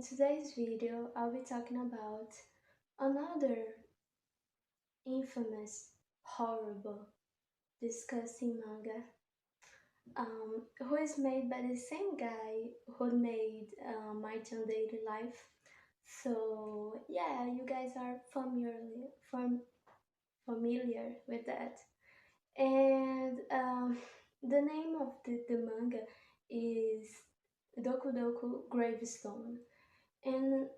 today's video, I'll be talking about another infamous, horrible, disgusting manga, who is made by the same guy who made My Turn Daily Life. So yeah, you guys are familiar with that. And the name of the manga is Doku Gravestone, and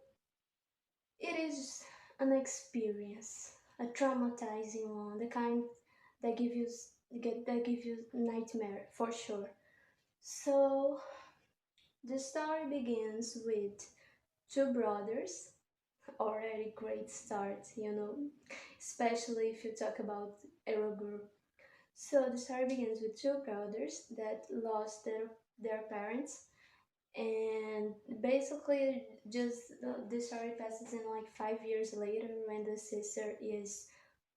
it is an experience, a traumatizing one, the kind that give you nightmare for sure. So the story begins with two brothers, already great start, especially if you talk about ero-guro. So the story begins with two brothers that lost their parents, and basically just the story passes in like 5 years later when the sister is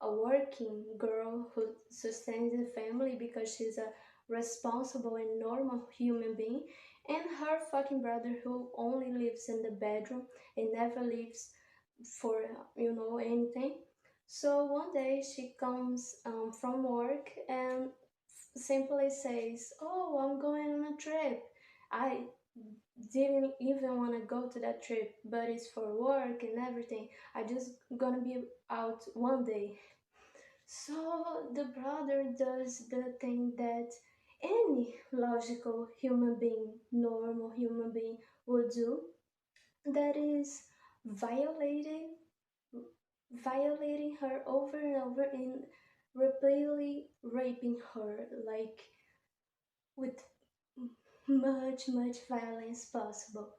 a working girl who sustains the family because she's a responsible and normal human being, and her fucking brother who only lives in the bedroom and never leaves for anything. So one day she comes from work and simply says, "Oh, I'm going on a trip. I didn't even want to go to that trip, but it's for work and everything. I just gonna be out one day." So the brother does the thing that any logical human being, normal human being would do. That is violating violating her over and over and repeatedly raping her, like with much violence possible.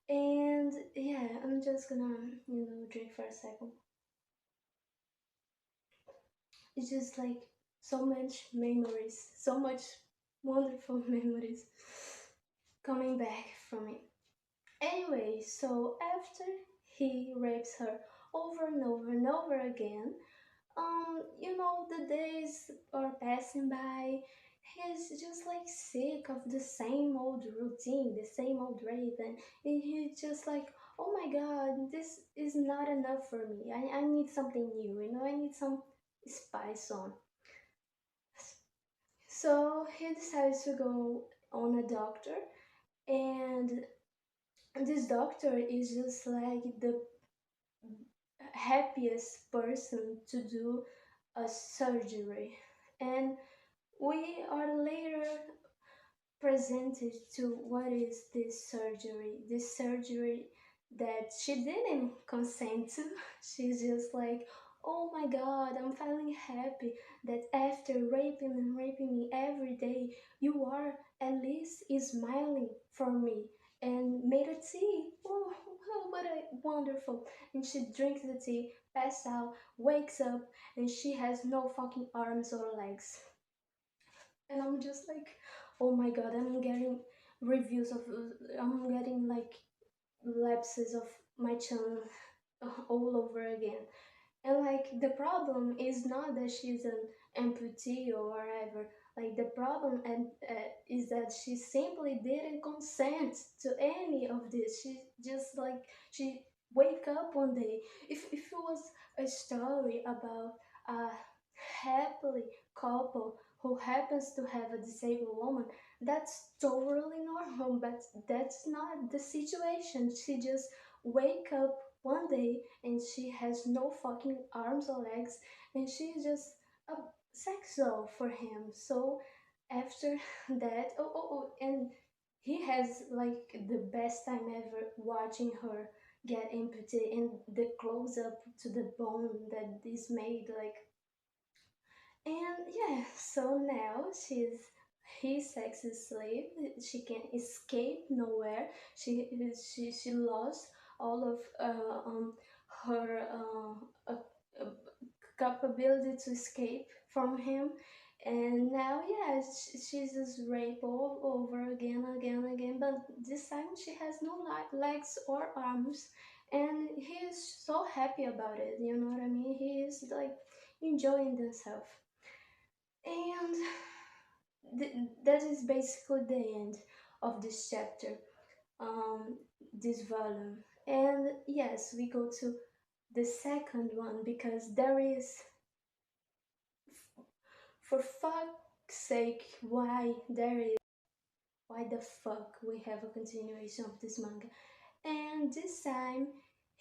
And yeah, I'm just gonna, drink for a second. It's just like so much memories, so much wonderful memories coming back from it. Anyway, so after he rapes her over and over and over again, the days are passing by. He's just like sick of the same old routine, the same old rape, and he's just like, oh my god, this is not enough for me. I need something new, I need some spice on. So he decides to go on a doctor, and this doctor is just like the happiest person to do a surgery. And we are later presented to what is this surgery that she didn't consent to. She's just like, oh my god, I'm finally happy that after raping and raping me every day, you are at least smiling for me and made a tea. Oh, what a wonderful. And she drinks the tea, passes out, wakes up, and she has no fucking arms or legs. And I'm just like, oh my god, I'm getting like lapses of my channel all over again. And like the problem is not that she's an amputee or whatever. Like the problem is that she simply didn't consent to any of this. She just like she wake up one day. If it was a story about a happily couple who happens to have a disabled woman, that's totally normal. But that's not the situation. She just wake up one day and she has no fucking arms or legs, and she's just a sex doll for him. So after that, and he has like the best time ever watching her get amputated, and the close up to the bone that is made, like. And yeah, so now she's his sex slave. She can escape nowhere. She lost all of her capability to escape from him, and now yeah, she's just raped all over again. But this time she has no legs or arms, and he is so happy about it. You know what I mean? He is like enjoying himself. And that is basically the end of this chapter. this volume. And yes, we go to the second one because there is, for fuck's sake, why the fuck we have a continuation of this manga. And this time,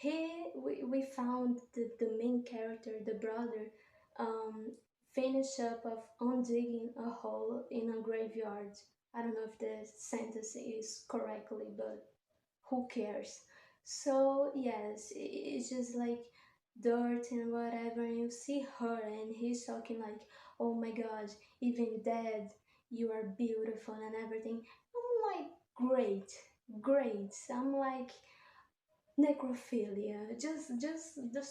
we found the main character, the brother, um, finish up of undigging a hole in a graveyard. I don't know if the sentence is correctly, but who cares? So yes, it's just like dirt and whatever, and you see her, and he's talking like, "Oh my God, even dead, you are beautiful and everything." I'm like, great, great. I'm like, necrophilia, just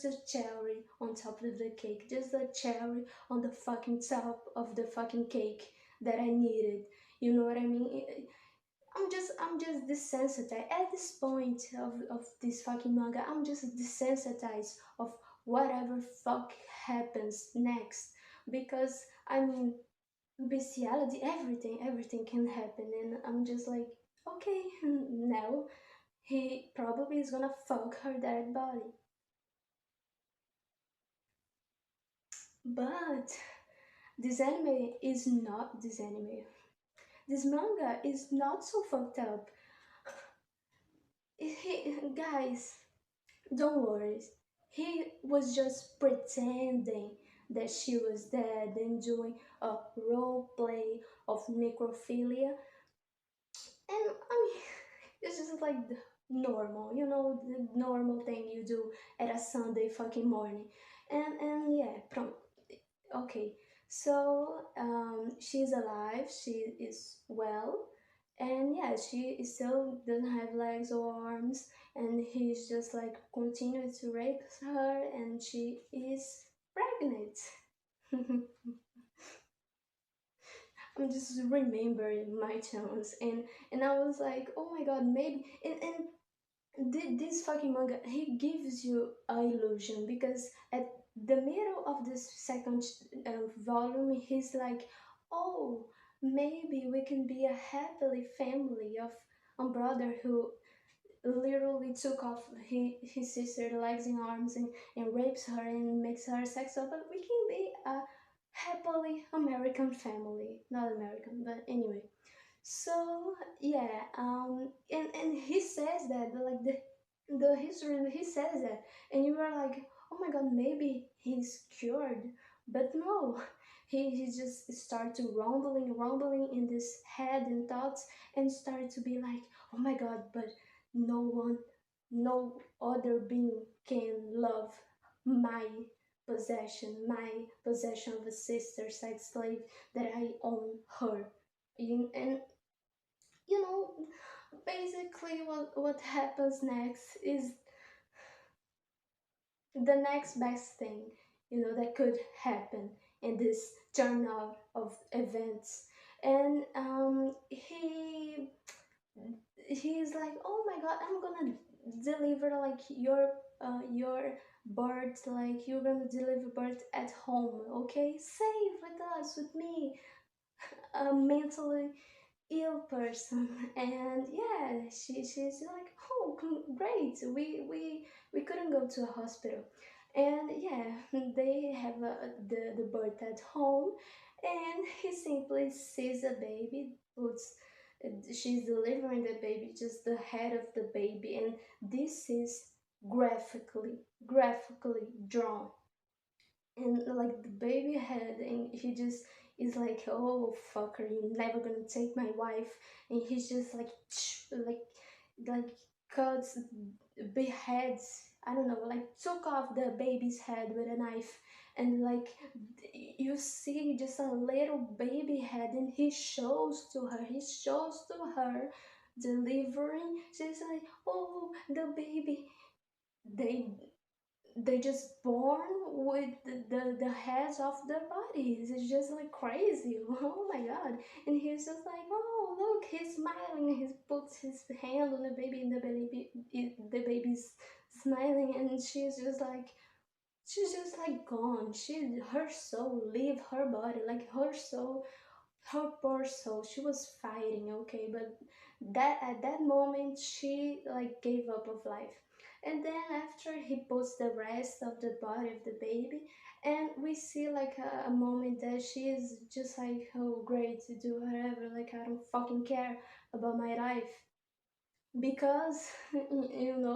a cherry on top of the cake, just a cherry on the fucking top of the fucking cake that I needed. You know what I mean? I'm just desensitized at this point of this fucking manga. I'm just desensitized of whatever fuck happens next, because I mean, bestiality, everything can happen, and I'm just like, okay, now he probably is gonna fuck her dead body. But this anime, this manga is not so fucked up. Guys, don't worry. He was just pretending that she was dead and doing a role play of necrophilia. And I mean, it's just like the normal, the normal thing you do at a Sunday fucking morning. And yeah, okay. So she's alive, she is well, and yeah, she still doesn't have legs or arms, and he's just like continuing to rape her, and she is pregnant. I'm just remembering my chance, and I was like, oh my god, maybe, and this fucking manga, he gives you a illusion, because at the middle of this second volume, he's like, oh, maybe we can be a happily family of a brother who literally took off his sister's legs and arms, and rapes her and makes her sexual, but we can be a happily American family. Not American, but anyway. So yeah, and he says that, like, the history, he says that, and you are like, oh my god, maybe he's cured, but no, he just start to rumbling in this head and thoughts, and start to be like, oh my god, but no one, no other being can love my my possession of a sister sex slave, that I own her. And you know, basically what happens next is the next best thing, that could happen in this turn of events. And he's like, oh my god, I'm gonna deliver like your birth, like you're gonna deliver birth at home, okay, safe with us, with me, mentally ill person. And yeah, she's like, oh, great, we couldn't go to a hospital. And yeah, they have the birth at home, and he simply sees a baby, puts she's delivering the baby, just the head of the baby, and this is graphically drawn, and like the baby head, and he just is like, oh fucker, you're never gonna take my wife. And he's just like like cuts, beheads, I don't know, like took off the baby's head with a knife. And like you see just a little baby head, and he shows to her delivering. She's like, oh, the baby, they they just born with the heads of their bodies. It's just like crazy. Oh my god. And he's just like, oh look, he's smiling. He puts his hand on the baby, and the baby's smiling, and she's just like gone. Her soul leave her body, like her soul her poor soul, she was fighting, okay, but that at that moment she like gave up of life. And then after he puts the rest of the body of the baby, and we see like a moment that she is just like, oh great, to do whatever, like I don't fucking care about my life, because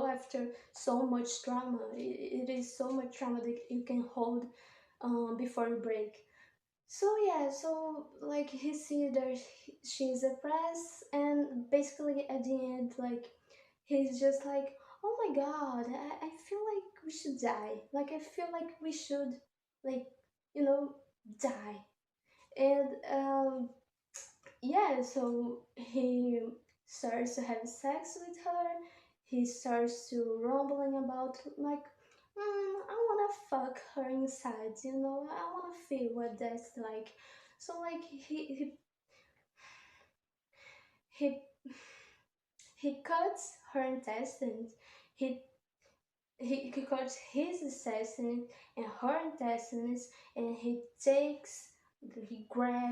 after so much trauma, it is so much trauma that you can hold before you break. So yeah, so like he see that she's oppressed, and basically at the end, like he's just like, oh my god, I feel like we should die. Like I feel like we should, like, you know, die. And yeah, so he starts to have sex with her. He starts to rumbling about like, I wanna fuck her inside, I wanna feel what that's like. So like he he cuts her intestines. He he cuts his intestines and her intestines, and he grabs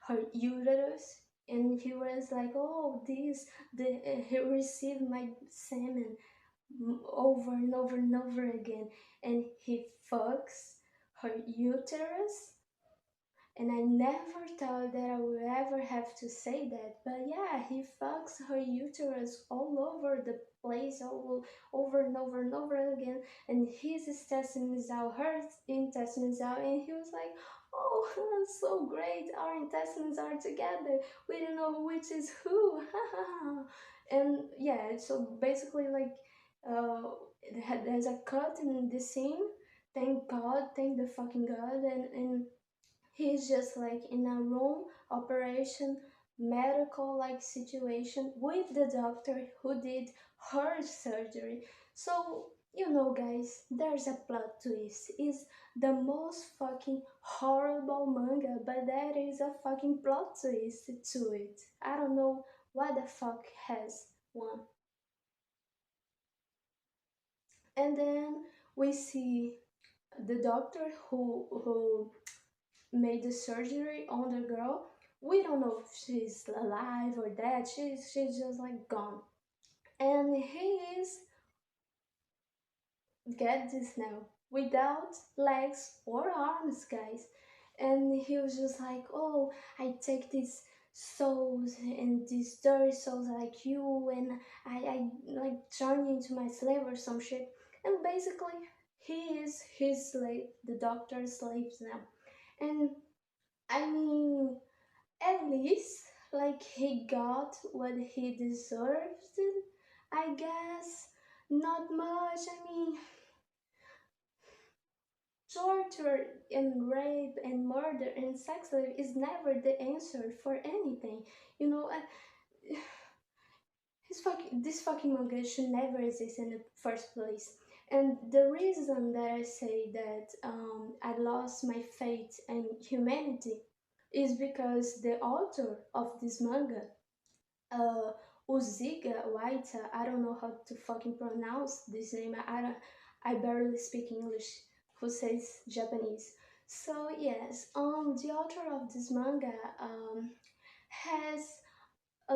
her uterus, and he was like, oh, he received my semen over and over and over again, and he fucks her uterus. And I never thought that I would ever have to say that, but yeah, he fucks her uterus all over the place, over and over and over again, and his intestines out, her intestines out, and he was like, "Oh, that's so great! Our intestines are together. We don't know which is who." And yeah, so basically, like, there's a cut in the scene. Thank God, thank the fucking God, and he's just like in a room operation, medical like situation with the doctor who did her surgery. So, guys, there's a plot twist. Is the most fucking horrible manga, but there is a fucking plot twist to it. I don't know what the fuck has one. And then we see the doctor who made the surgery on the girl. We don't know if she's alive or dead. She's just like gone. And he is, get this now, without legs or arms, guys. And he was just like, oh, I take these souls and these dirty souls like you, and I like turn you into my slave or some shit. And basically, he is his slave, the doctor's slaves now. And I mean, at least like he got what he deserved, I guess. Not much. I mean, torture and rape and murder and sex slave is never the answer for anything. This fucking manga should never exist in the first place. And the reason that I say that I lost my faith in humanity is because the author of this manga, uh, Uziga Waita, I don't know how to fucking pronounce this name. I barely speak English. Who says Japanese? So yes, the author of this manga has a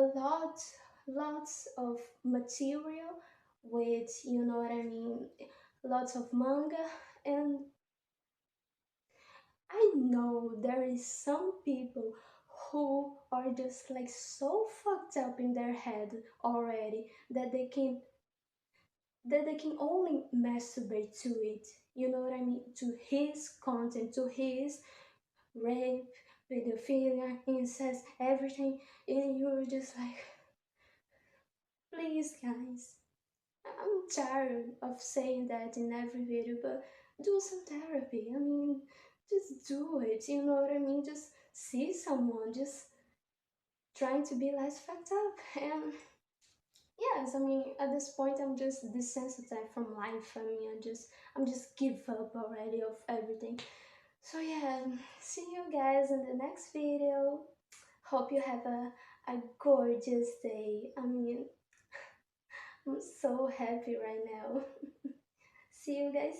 lots of material with, you know what I mean, lots of manga. And I know there is some people who are just like so fucked up in their head already that they can only masturbate to it. You know what I mean? To his content, to his rape, pedophilia, incest, everything. And you're just like, please, guys. I'm tired of saying that in every video, but do some therapy. I mean, just do it. You know what I mean? Just see someone, just trying to be less fucked up. And yes, I mean, at this point, I'm just desensitized from life. I mean, I'm just give up already of everything. So yeah, see you guys in the next video. Hope you have a gorgeous day. I mean, I'm so happy right now. See you guys